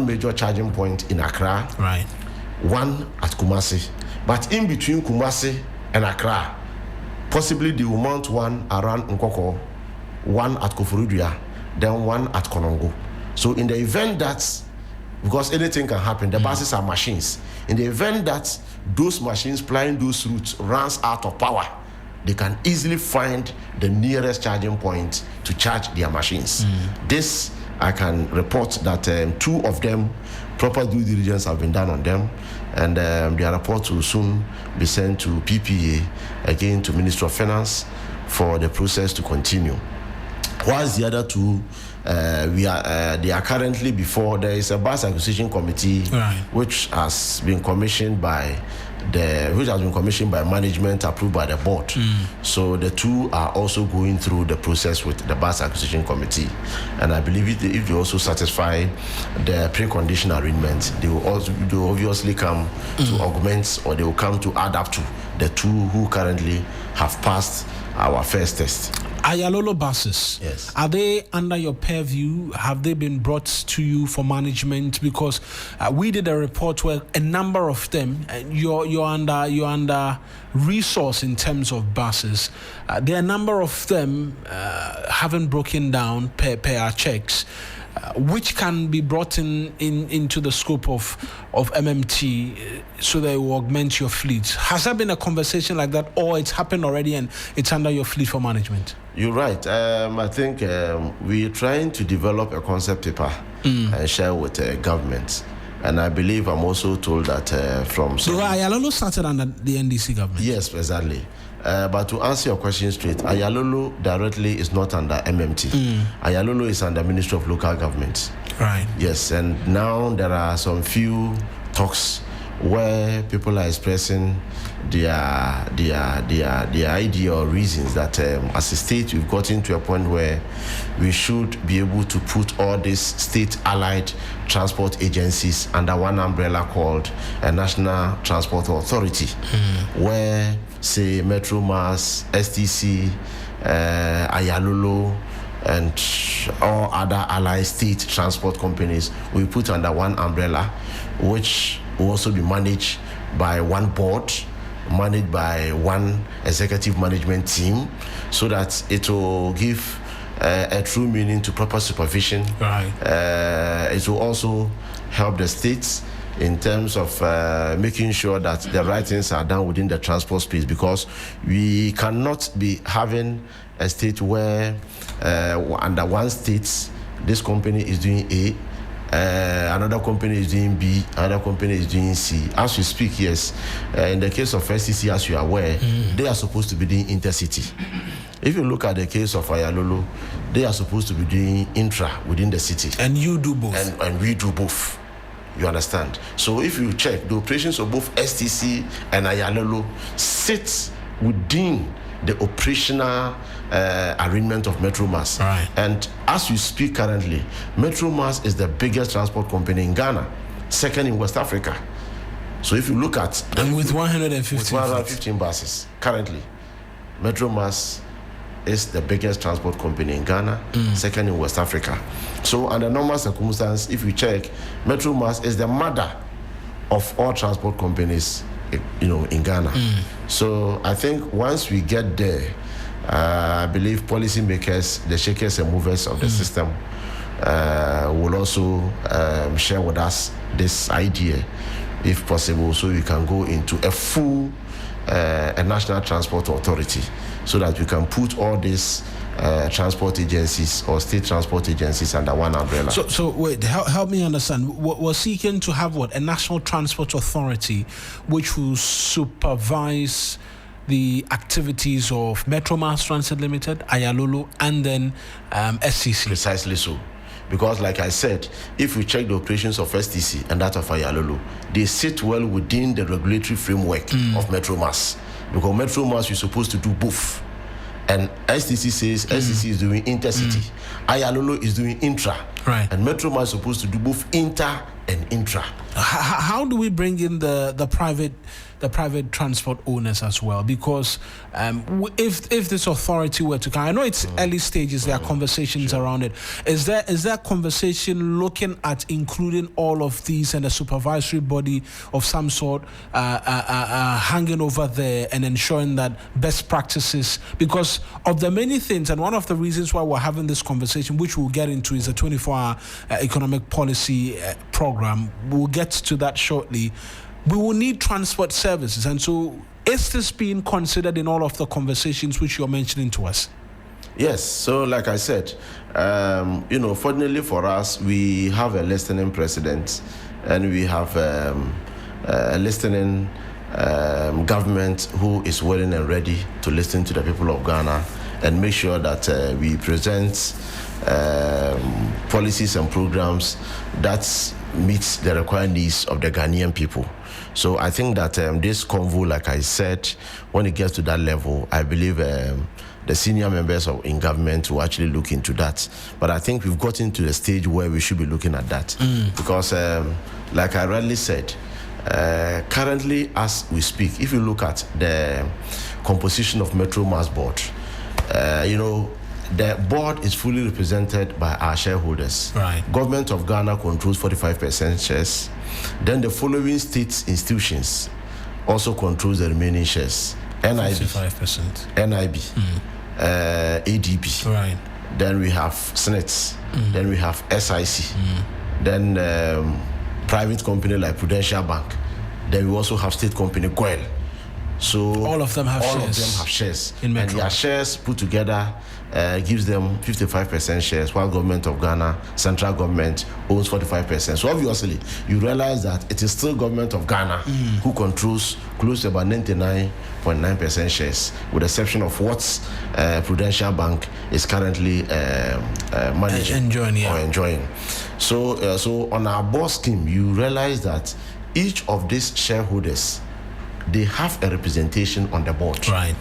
B: major charging point in Accra,
A: right,
B: one at Kumasi. But in between Kumasi and Accra, possibly they will mount one around Nkoko, one at Koforidua, then one at Konongo. So in the event that, because anything can happen, the buses are machines. In the event that those machines plying those routes runs out of power, they can easily find the nearest charging point to charge their machines. This, I can report that 2 of them, proper due diligence have been done on them, and their report will soon be sent to PPA, again to Ministry of Finance, for the process to continue. Whilst the other 2, they are currently before. There is a bus acquisition committee,
A: right,
B: which has been commissioned by which has been commissioned by management, approved by the board. So the two are also going through the process with the bus acquisition committee, and I believe if they also satisfy the precondition arrangement, they will obviously come to augment, or they will come to add up to the two who currently have passed our first test.
A: Ayalolo buses,
B: yes,
A: are they under your purview? Have they been brought to you for management? Because we did a report where a number of them, you're under resource in terms of buses. There are a number of them haven't broken down per our checks, which can be brought into the scope of MMT so that it will augment your fleet. Has there been a conversation like that, or it's happened already and it's under your fleet for management?
B: You're right. I think we're trying to develop a concept paper and share with government. And I believe I'm also told that from...
A: So Ayalolo started under the NDC government?
B: Yes, exactly. But to answer your question straight, Ayalolo directly is not under MMT. Ayalolo is under Ministry of Local Government.
A: Right.
B: Yes, and now there are some few talks where people are expressing their idea or reasons that as a state we've gotten to a point where we should be able to put all these state allied transport agencies under one umbrella called a National Transport Authority, where say Metro Mass, STC, Ayalolo, and all other allied state transport companies we put under one umbrella, which will also be managed by one board, managed by one executive management team, so that it will give a true meaning to proper supervision.
A: Right.
B: It will also help the states in terms of making sure that the right things are done within the transport space, because we cannot be having a state where under one state this company is doing A, another company is doing B, another company is doing C. As we speak, yes, in the case of SCC, as you are aware, they are supposed to be doing intercity. If you look at the case of Ayalolo, they are supposed to be doing intra within the city.
A: And you do both.
B: And we do both. You understand? So if you check, the operations of both STC and Ayalolo sit within the operational arrangement of Metro Mass.
A: Right.
B: And as we speak currently, Metro Mass is the biggest transport company in Ghana, second in West Africa. So if you look at...
A: And with 115
B: buses currently, Metro Mass is the biggest transport company in Ghana, second in West Africa. So under normal circumstances, if you check, Metro Mass is the mother of all transport companies, in Ghana. So I think once we get there, I believe policymakers, the shakers and movers of the system, will also share with us this idea, if possible, so we can go into a full a national transport authority, so that we can put all these transport agencies or state transport agencies under one umbrella.
A: So wait, help me understand. We're seeking to have a national transport authority which will supervise the activities of Metro Mass Transit Limited, Ayalolo, and then SCC.
B: Precisely so. Because like I said, if we check the operations of STC and that of Ayalolo, they sit well within the regulatory framework of Metro Mass. Because Metro Mass, you're supposed to do both. And STC says STC is doing intercity. Ayalolo is doing intra.
A: Right.
B: And Metro Mass is supposed to do both inter and intra.
A: How do we bring in the private transport owners as well? Because if this authority were to come, I know it's early stages, there are conversations around it. Is there conversation looking at including all of these and a supervisory body of some sort hanging over there and ensuring that best practices, because of the many things, and one of the reasons why we're having this conversation, which we'll get into, is a 24-hour economic policy program. We'll get to that shortly. We will need transport services, and so is this being considered in all of the conversations which you're mentioning to us?
B: Yes, so like I said, fortunately for us, we have a listening president, and we have a listening government who is willing and ready to listen to the people of Ghana and make sure that we present policies and programs that meets the required needs of the Ghanaian people. So I think that this convo, like I said, when it gets to that level, I believe the senior members in government will actually look into that. But I think we've gotten to the stage where we should be looking at that. Because, like I rightly said, currently as we speak, if you look at the composition of Metro Mass Board, the board is fully represented by our shareholders.
A: Right.
B: Government of Ghana controls 45% shares. Then the following state institutions also controls the remaining shares. NIB,
A: 55%.
B: NIB, ADB.
A: Right.
B: Then we have Senate. Then we have SIC. Then private company like Prudential Bank. Then we also have state company Goel. So
A: all of them have shares.
B: All of them have shares.
A: In Metro.
B: And their shares put together gives them 55% shares, while government of Ghana, central government, owns 45%. So obviously, you realize that it is still government of Ghana who controls close to about 99.9% shares, with the exception of what Prudential Bank is currently managing enjoying. So on our board scheme, you realize that each of these shareholders, they have a representation on the board.
A: Right.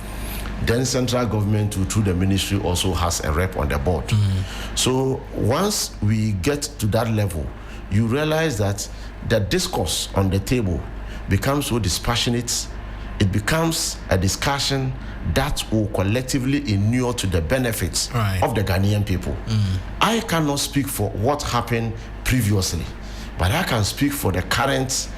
B: Then central government, through the ministry, also has a rep on the board. So once we get to that level, you realize that the discourse on the table becomes so dispassionate. It becomes a discussion that will collectively inure to the benefits of the Ghanaian people. I cannot speak for what happened previously, but I can speak for the current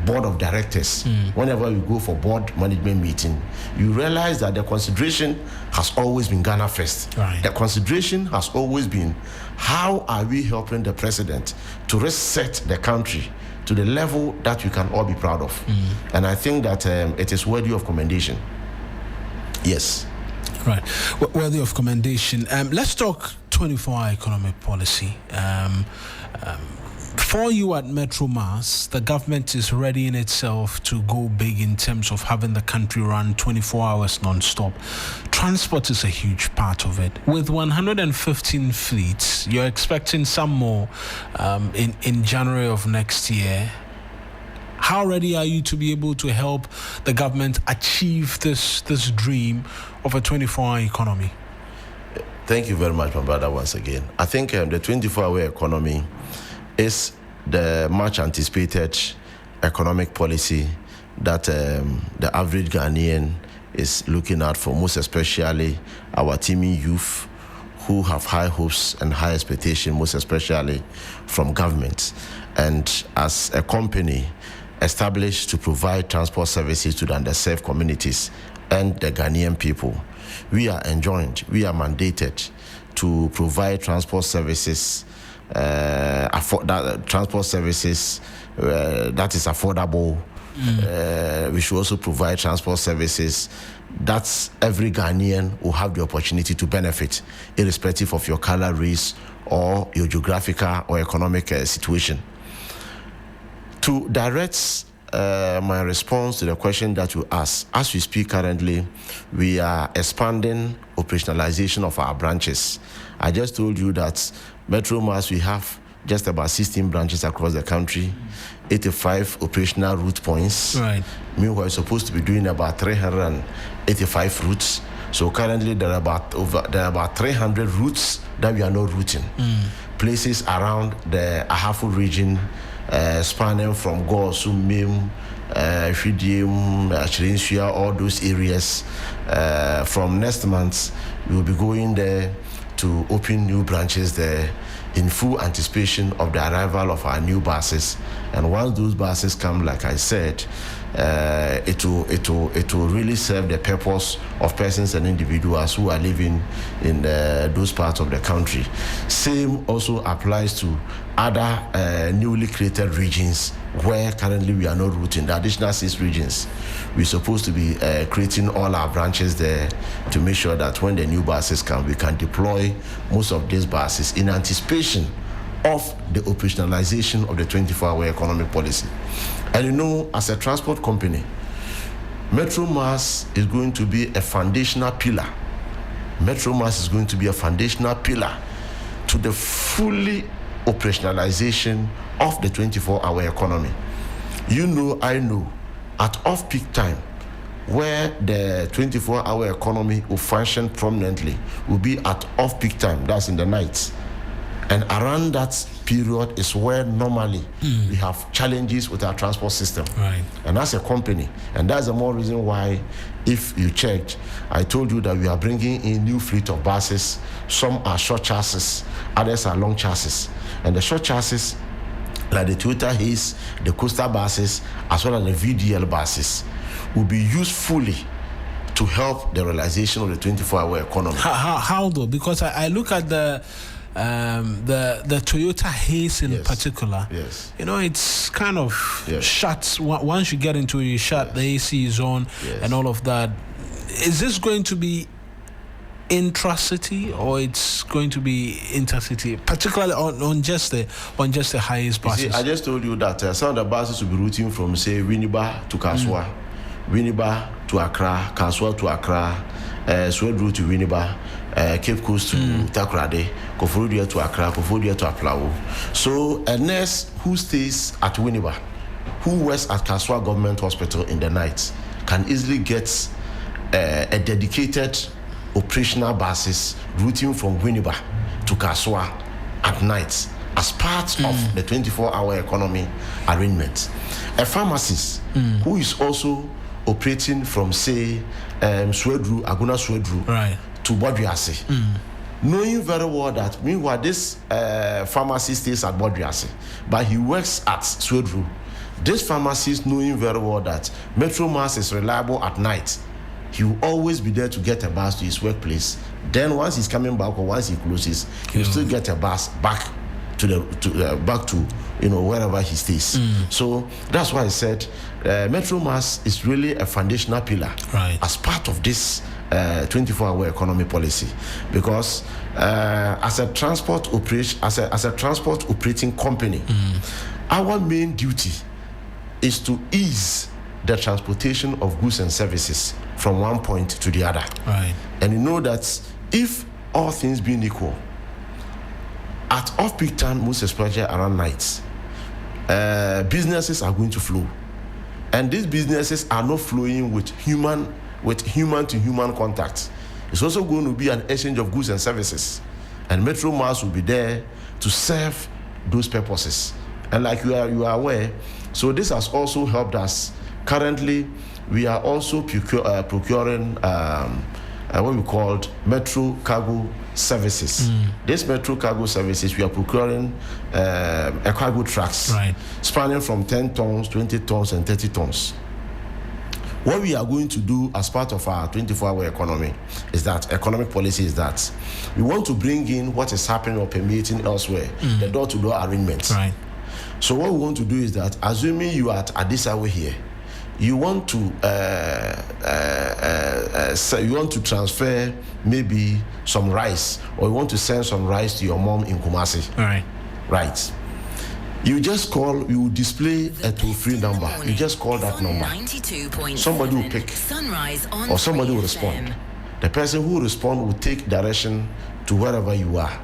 B: board of directors. Whenever you go for board management meeting, you realize that the consideration has always been Ghana first.
A: Right.
B: The consideration has always been, how are we helping the president to reset the country to the level that we can all be proud of? And I think that it is worthy of commendation. Yes.
A: Right. Worthy of commendation. Let's talk 24-hour economic policy. For you at Metro Mass, the government is readying itself to go big in terms of having the country run 24 hours non-stop. Transport is a huge part of it. With 115 fleets, you're expecting some more in January of next year. How ready are you to be able to help the government achieve this dream of a 24-hour economy?
B: Thank you very much, my brother, once again. I think the 24-hour economy is the much anticipated economic policy that the average Ghanaian is looking at for, most especially our teeming youth who have high hopes and high expectation, most especially from government. And as a company established to provide transport services to the underserved communities and the Ghanaian people, we are enjoined, we are mandated to provide transport services transport services that is affordable. We should also provide transport services that every Ghanaian will have the opportunity to benefit, irrespective of your color, race, or your geographical or economic situation. To direct my response to the question that you asked, as we speak currently, we are expanding operationalization of our branches. I just told you that Metro Mass, we have just about 16 branches across the country, 85 operational route points.
A: Right.
B: Meanwhile, we're supposed to be doing about 385 routes. So currently, there are about 300 routes that we are not routing. Places around the Ahafo region, spanning from Gosu, Mim, Fidium, Chirinsua, all those areas. From next month, we will be going there to open new branches there in full anticipation of the arrival of our new buses. And once those buses come, like I said, it will really serve the purpose of persons and individuals who are living in those parts of the country. Same also applies to other newly created regions where currently we are not routing. The additional 6 regions, we're supposed to be creating all our branches there to make sure that when the new buses come, we can deploy most of these buses in anticipation of the operationalization of the 24-hour economic policy. And you know, as a transport company, Metro Mass is going to be a foundational pillar. Metro Mass is going to be a foundational pillar to the fully operationalization of the 24-hour economy. You know, I know, at off-peak time, where the 24-hour economy will function prominently will be at off-peak time, that's in the night. And around that period is where normally we have challenges with our transport system.
A: Right.
B: And as a company, and that's the more reason why, if you checked, I told you that we are bringing in new fleet of buses. Some are short chassis, others are long chassis. And the short chassis, like the Toyota Haze, the Coaster buses, as well as the VDL buses, will be used fully to help the realization of the 24-hour economy.
A: How though? Because I look at the Toyota Haze in particular.
B: Yes.
A: You know, it's kind of shut. Once you get into it, you shut the AC is on and all of that. Is this going to be intra-city or it's going to be intercity, particularly on just the highest buses?
B: See, I just told you that some of the buses will be routing from, say, Winneba to Kaswa, Winneba to Accra, Kaswa to Accra, Swedru to Winneba, Cape Coast to Takoradi, Koforidua to Accra, Koforidua to Aplawo. So a nurse who stays at Winneba, who works at Kaswa Government Hospital in the night, can easily get a dedicated operational buses routing from Winneba to Kaswa at night as part of the 24-hour economy arrangement. A pharmacist who is also operating from, say, Swedru, Aguna Swedru, to Bodriase, knowing very well that meanwhile this pharmacist stays at Bodriase, but he works at Swedru. This pharmacist knowing very well that Metro Mass is reliable at night, he will always be there to get a bus to his workplace. Then once he's coming back or once he closes, he'll still get a bus back to wherever he stays. So that's why I said Metro Mass is really a foundational pillar as part of this 24-hour economy policy, because as a transport operating company, our main duty is to ease the transportation of goods and services from one point to the other. And you know that if all things being equal, at off-peak time, most especially around nights, businesses are going to flow. And these businesses are not flowing with human-to-human contact. It's also going to be an exchange of goods and services. And Metro Mass will be there to serve those purposes. And like you are aware, so this has also helped us. Currently, we are also procuring what we called Metro Cargo Services. This Metro Cargo Services, we are procuring a cargo trucks spanning from 10 tons, 20 tons, and 30 tons. What we are going to do as part of our 24-hour economy is that economic policy is that we want to bring in what is happening or permeating elsewhere, the door-to-door arrangements. So what we want to do is that, assuming you are at Adisawe here, you want to transfer maybe some rice, or you want to send some rice to your mom in Kumasi. Right. You just call, you display a toll-free number. You just call that number. Somebody will pick, or somebody will respond. The person who will respond will take direction to wherever you are.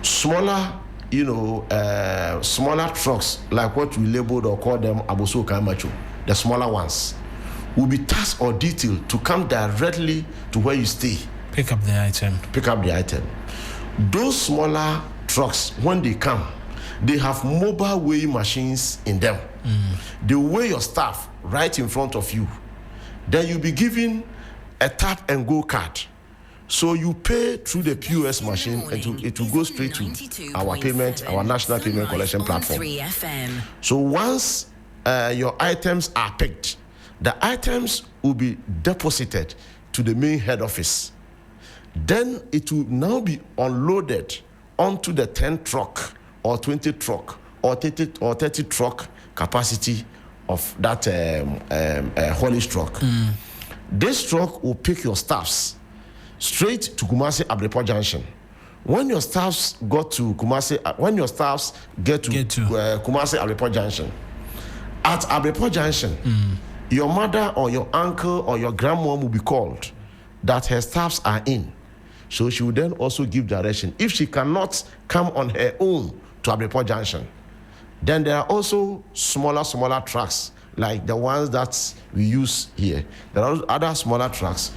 B: Smaller, smaller trucks, like what we labeled or call them Aboso Kaimacho, the smaller ones, will be tasked or detailed to come directly to where you stay.
A: Pick up the item.
B: Those smaller trucks, when they come, they have mobile weighing machines in them. They weigh your stuff right in front of you. Then you'll be given a tap and go card. So you pay through the POS machine, and it will go straight to our national payment collection platform. So once your items are picked, the items will be deposited to the main head office. Then it will now be unloaded onto the 10 truck or 20 truck or 30 truck capacity of that haulage truck. This truck will pick your staffs straight to Kumasi Abreport Junction. When your staffs get to Kumasi Abreport Junction, at Abreport Junction, your mother or your uncle or your grandmom will be called that her staffs are in. So she will then also give direction. If she cannot come on her own to Abreport Junction. Then there are also smaller trucks, like the ones that we use here. There are other smaller trucks.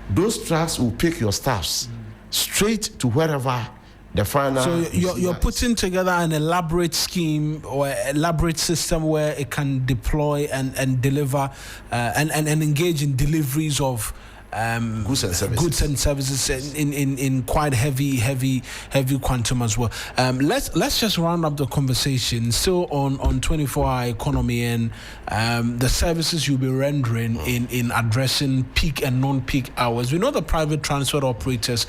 B: Those trucks will pick your staffs straight to wherever the final.
A: So you're putting together an elaborate scheme or elaborate system where it can deploy and deliver and engage in deliveries of
B: goods and services
A: in quite heavy quantum as well. Let's just round up the conversation still on 24-hour economy and the services you'll be rendering in addressing peak and non-peak hours. We know the private transport operators,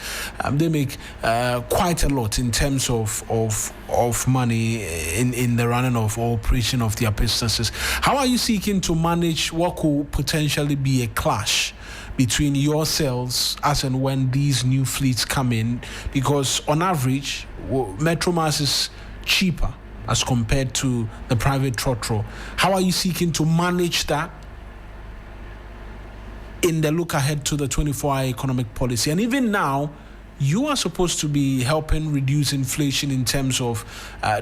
A: they make quite a lot in terms of money in the running of operation of their businesses. How are you seeking to manage what could potentially be a clash between yourselves as and when these new fleets come in? Because on average, Metromass is cheaper as compared to the private trotro. How are you seeking to manage that in the look ahead to the 24-hour economic policy? And even now, you are supposed to be helping reduce inflation in terms of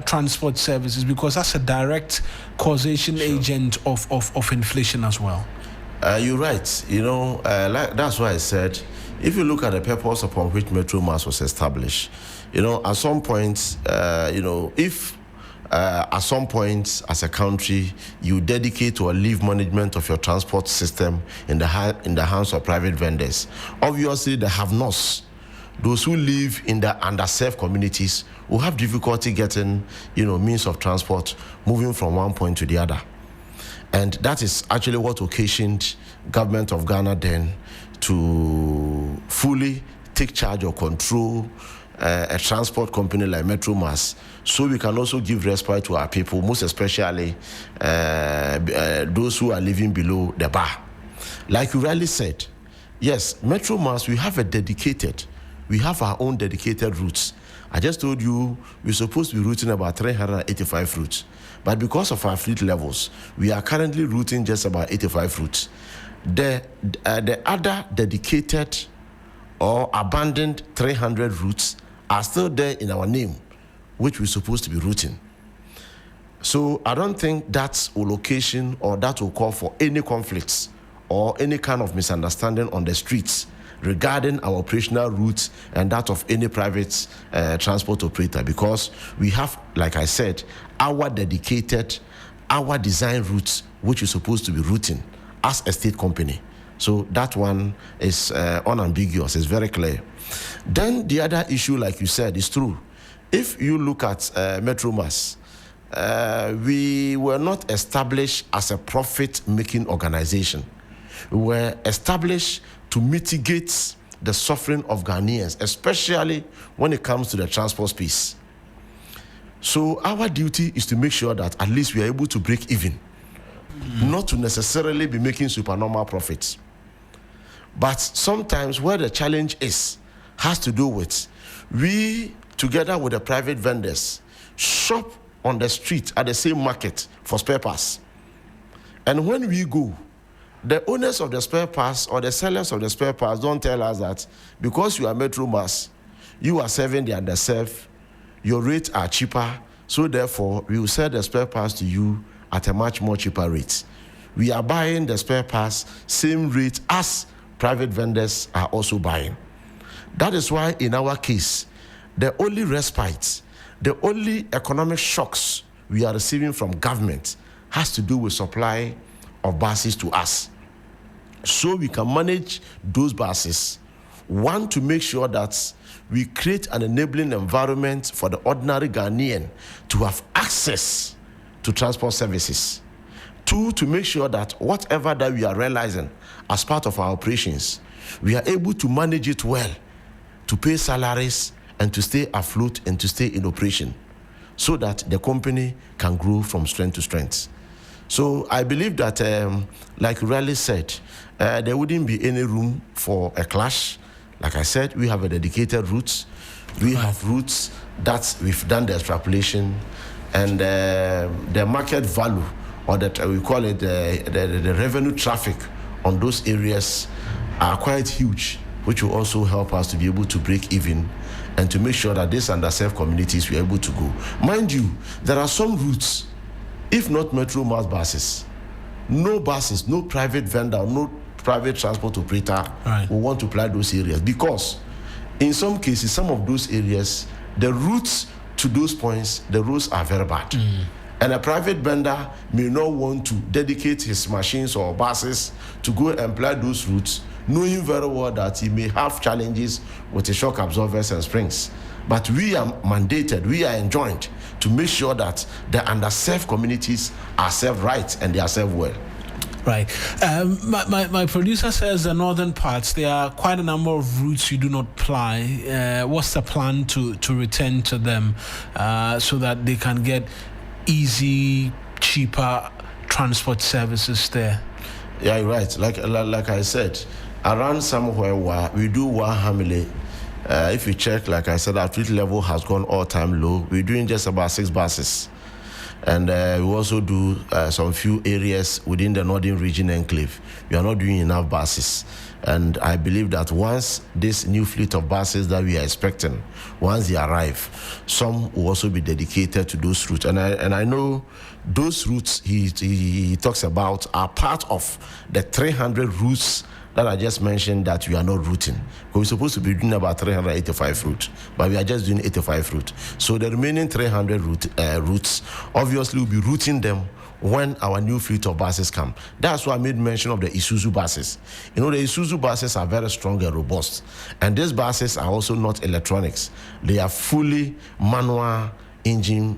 A: transport services, because that's a direct causation agent of inflation as well.
B: You're right. That's why I said, if you look at the purpose upon which Metromass was established, at some point, if at some point as a country you dedicate or leave management of your transport system in the hands of private vendors, obviously the have-nots, those who live in the underserved communities, will have difficulty getting, means of transport moving from one point to the other. And that is actually what occasioned government of Ghana then to fully take charge or control a transport company like Metromass, so we can also give respite to our people, most especially those who are living below the bar. Like you rightly said, yes, Metromass, we have our own dedicated routes. I just told you we're supposed to be routing about 385 routes. But because of our fleet levels, we are currently routing just about 85 routes. The other dedicated or abandoned 300 routes are still there in our name, which we're supposed to be routing. So I don't think that will occasion or that will call for any conflicts or any kind of misunderstanding on the streets regarding our operational routes and that of any private transport operator, because we have, like I said, our dedicated, our design routes, which is supposed to be routing as a state company. So that one is unambiguous, it's very clear. Then the other issue, like you said, is true. If you look at Metromass, we were not established as a profit-making organization. We were established to mitigate the suffering of Ghanaians, especially when it comes to the transport space. So our duty is to make sure that at least we are able to break even, not to necessarily be making supernormal profits. But sometimes where the challenge has to do with we, together with the private vendors, shop on the street at the same market for spare parts. And when we go, the owners of the spare parts or the sellers of the spare parts don't tell us that because you are Metromass, you are serving the underserved, your rates are cheaper, so therefore we will sell the spare parts to you at a much more cheaper rate. We are buying the spare parts same rate as private vendors are also buying. That is why in our case, the only respite, the only economic shocks we are receiving from government has to do with supply of buses to us. So we can manage those buses. One, to make sure that we create an enabling environment for the ordinary Ghanaian to have access to transport services. Two, to make sure that whatever that we are realizing as part of our operations, we are able to manage it well, to pay salaries and to stay afloat and to stay in operation, so that the company can grow from strength to strength. So I believe that, like you rightly said, there wouldn't be any room for a clash. Like I said, we have a dedicated routes. We have routes that we've done the extrapolation, and the market value, or that we call it the revenue traffic on those areas are quite huge, which will also help us to be able to break even and to make sure that these underserved communities were able to go. Mind you, there are some routes, if not Metro Mass buses, no private vendor, no private transport operator will want to apply those areas, because in some cases, some of those areas, the routes to those points, the roads are very bad. And a private vendor may not want to dedicate his machines or buses to go and apply those routes, knowing very well that he may have challenges with the shock absorbers and springs. But we are mandated, we are enjoined to make sure that the underserved communities are served right and they are served well.
A: Right. My producer says the northern parts, there are quite a number of routes you do not ply. What's the plan to return to them so that they can get easy, cheaper transport services there?
B: Yeah, you're right. Like I said, around somewhere where we do Wahamile, if you check, like I said, our fleet level has gone all-time low. We're doing just about 6 buses. And we also do some few areas within the northern region enclave. We are not doing enough buses. And I believe that once this new fleet of buses that we are expecting, once they arrive, some will also be dedicated to those routes. And I know those routes he talks about are part of the 300 routes that I just mentioned that we are not routing. Because we're supposed to be doing about 385 routes, but we are just doing 85 routes. So the remaining 300 routes, obviously we'll be routing them when our new fleet of buses come. That's why I made mention of the Isuzu buses. You know, the Isuzu buses are very strong and robust. And these buses are also not electronics. They are fully manual engine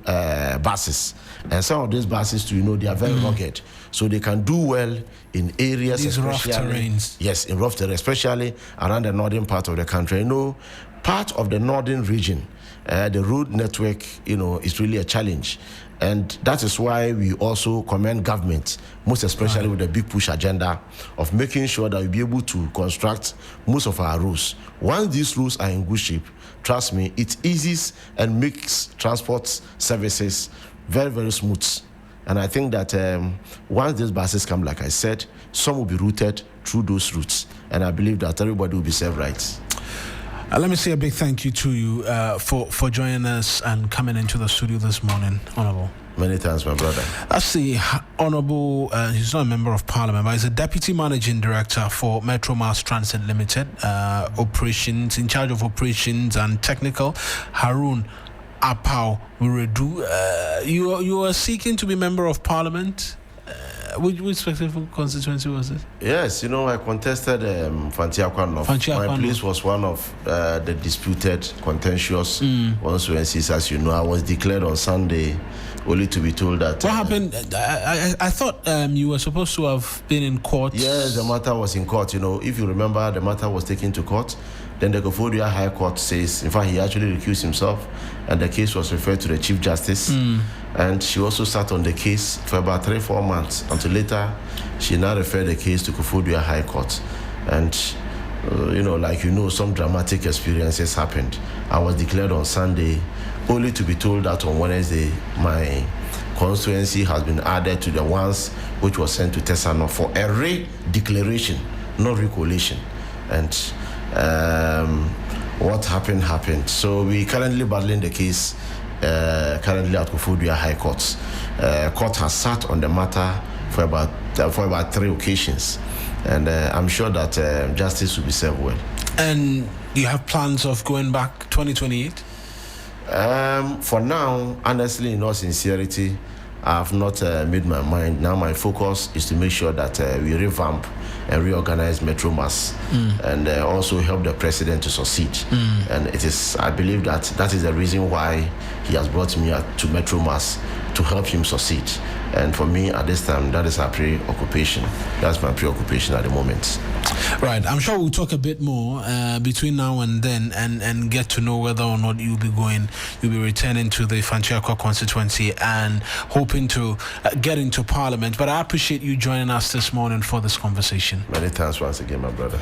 B: buses. And some of these buses, too, you know, they are very rugged. So they can do well in areas,
A: these rough terrains.
B: Yes, in rough terrain, especially around the northern part of the country. You know, part of the northern region, the road network, you know, is really a challenge. And that is why we also commend government, most especially with the big push agenda of making sure that we'll be able to construct most of our roads. Once these roads are in good shape, trust me, it eases and makes transport services very, very smooth. And I think that once these buses come, like I said, some will be routed through those routes. And I believe that everybody will be served right.
A: Let me say a big thank you to you for joining us and coming into the studio this morning, Honorable.
B: Many thanks, my brother.
A: That's the Honorable, he's not a member of Parliament, but he's a Deputy Managing Director for Metro Mass Transit Limited, operations, in charge of operations and technical, Harun Apau Wiredu. You are seeking to be member of Parliament. Which specific constituency was it?
B: Yes, you know, I contested Fantiakwa North. My place was one of the disputed, contentious constituencies. As you know, I was declared on Sunday, only to be told that...
A: What happened? I thought you were supposed to have been in court.
B: Yes, the matter was in court. You know, if you remember, the matter was taken to court. Then the Koforidua High Court says, in fact, he actually recused himself, and the case was referred to the Chief Justice. And she also sat on the case for about 3-4 months, until later she now referred the case to Koforidua High Court. And, you know, like you know, some dramatic experiences happened. I was declared on Sunday, only to be told that on Wednesday, my constituency has been added to the ones which was sent to Tesano for a re-declaration, not recollation. And what happened. So we currently battling the case currently at Koforidua High Court. Court has sat on the matter for about 3 occasions, and I'm sure that justice will be served well. And
A: do you have plans of going back 2028?
B: For now, honestly, in all sincerity, I have not made my mind. Now my focus is to make sure that we revamp and reorganize Metro Mass and also help the president to succeed. And it is, I believe that is the reason why he has brought me to Metro Mass, to help him succeed. And for me, at this time, that is our preoccupation. That's my preoccupation at the moment.
A: Right. I'm sure we'll talk a bit more between now and then and get to know whether or not you'll be returning to the Fantiakwa constituency and hoping to get into Parliament. But I appreciate you joining us this morning for this conversation.
B: Many thanks once again, my brother.